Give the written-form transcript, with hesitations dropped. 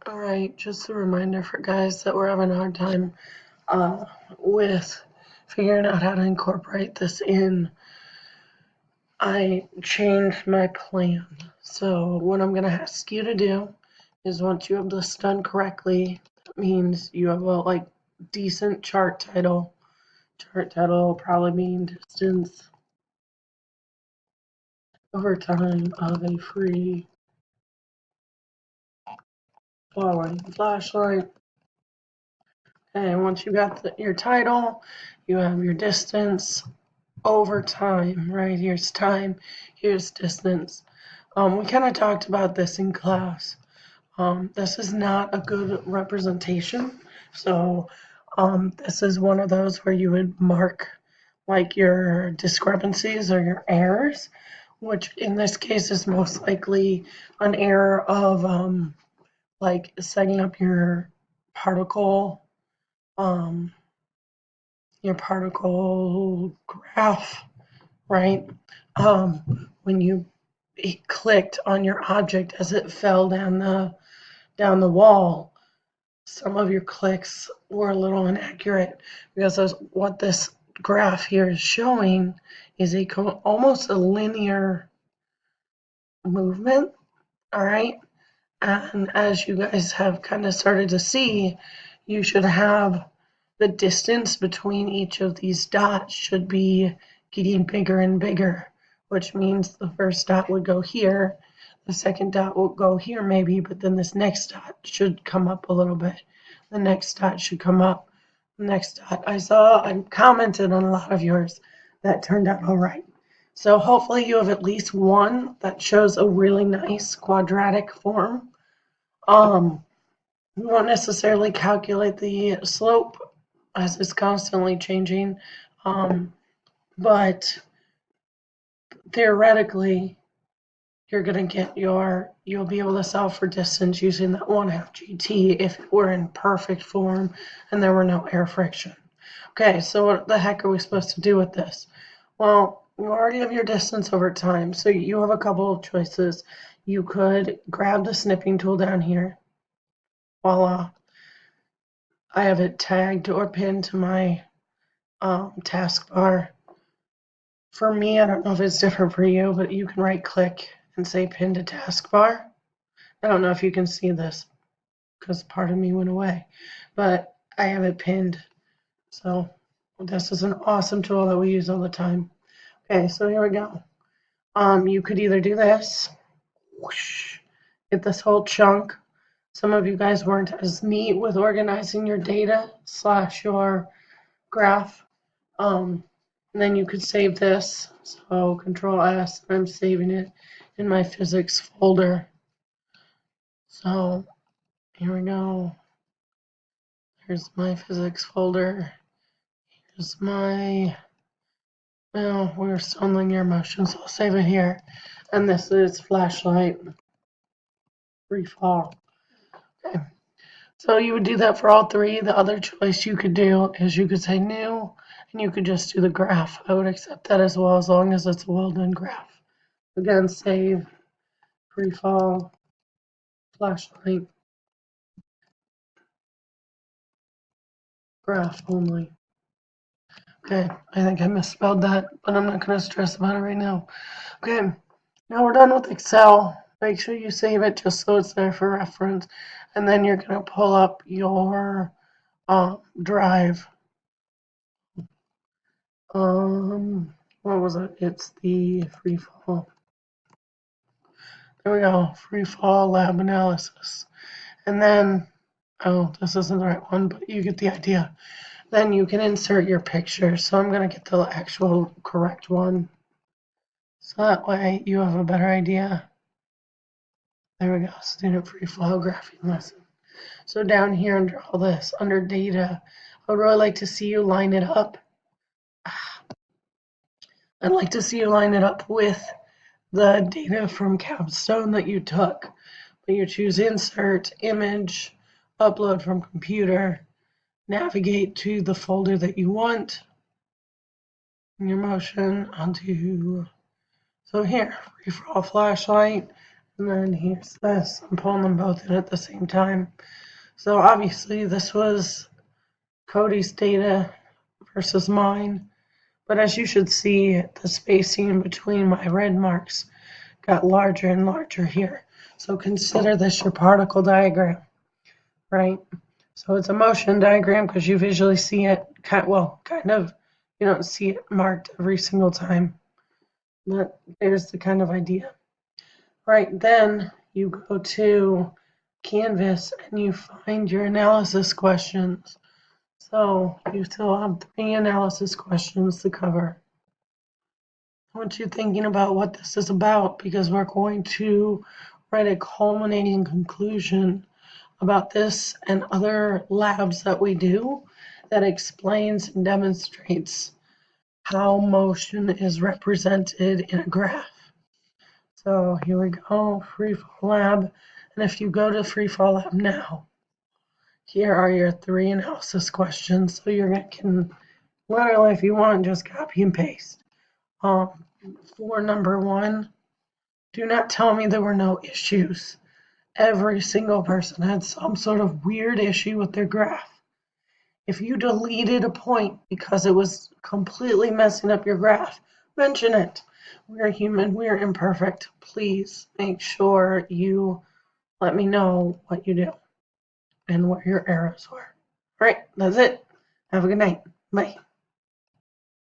Alright, just a reminder for guys that we're having a hard time uh, with figuring out how to incorporate this in. I changed my plan. So what I'm going to ask you to do is once you have this done correctly, that means you have a decent chart title. Chart title will probably mean distance over time of a free falling flashlight. And once you got your title, you have your distance over time, right? Here's time, here's distance. We kind of talked about this in class. This is not a good representation. So this is one of those where you would mark like your discrepancies or your errors, which in this case is most likely an error of like setting up um, your particle graph, right? When you clicked on your object as it fell down the wall, some of your clicks were a little inaccurate because what this graph here is showing is almost a linear movement, all right? And as you guys have kind of started to see, you should have the distance between each of these dots should be getting bigger and bigger, which means the first dot would go here, the second dot will go here maybe, but then this next dot should come up a little bit. The next dot should come up. The next dot. I commented on a lot of yours. That turned out all right. So hopefully you have at least one that shows a really nice quadratic form. We won't necessarily calculate the slope as it's constantly changing, but theoretically, you'll be able to solve for distance using that 1/2 GT if it were in perfect form and there were no air friction. Okay, so what the heck are we supposed to do with this? Well, you already have your distance over time, so you have a couple of choices. You could grab the snipping tool down here. Voila. I have it tagged or pinned to my taskbar. For me, I don't know if it's different for you, but you can right click and say pin to taskbar. I don't know if you can see this because part of me went away, but I have it pinned. So this is an awesome tool that we use all the time. Okay, so here we go. You could either do this, whoosh, get this whole chunk. Some of you guys weren't as neat with organizing your data / your graph. And then you could save this. So Control S, I'm saving it in my physics folder. So here we go. Here's my physics folder. Here's my, well, we're still in linear motion, so I'll save it here. And this is flashlight free fall. Okay. So you would do that for all three. The other choice you could do is you could say new, and you could just do the graph. I would accept that as well, as long as it's a well-done graph. Again, save, free fall, flashlight, graph only. Okay, I think I misspelled that, but I'm not going to stress about it right now. Okay, now we're done with Excel. Make sure you save it just so it's there for reference. And then you're going to pull up your drive. What was it? It's the free fall. There we go, free fall lab analysis. And then, oh, this isn't the right one, but you get the idea. Then you can insert your picture. So I'm going to get the actual correct one. So that way you have a better idea. There we go, student free fall graphing lesson. So down here under all this, under data, I would really like to see you line it up. I'd like to see you line it up with the data from Capstone that you took. But you choose insert, image, upload from computer, navigate to the folder that you want, in your motion onto, so here, free for all flashlight, And then here's this. I'm pulling them both in at the same time. So obviously this was Cody's data versus mine. But as you should see, the spacing between my red marks got larger and larger here. So consider this your particle diagram, right? So it's a motion diagram because you visually see it, kind of, you don't see it marked every single time. But there's the kind of idea. Right, then you go to Canvas and you find your analysis questions. So you still have 3 analysis questions to cover. I want you thinking about what this is about because we're going to write a culminating conclusion about this and other labs that we do that explains and demonstrates how motion is represented in a graph. So here we go, Freefall Lab. And if you go to Freefall Lab now, here are your 3 analysis questions. So you can literally, if you want, just copy and paste. For number 1, do not tell me there were no issues. Every single person had some sort of weird issue with their graph. If you deleted a point because it was completely messing up your graph, mention it. We're human, we're imperfect. Please make sure you let me know what you do and what your errors were. All right, that's it. Have a good night. Bye.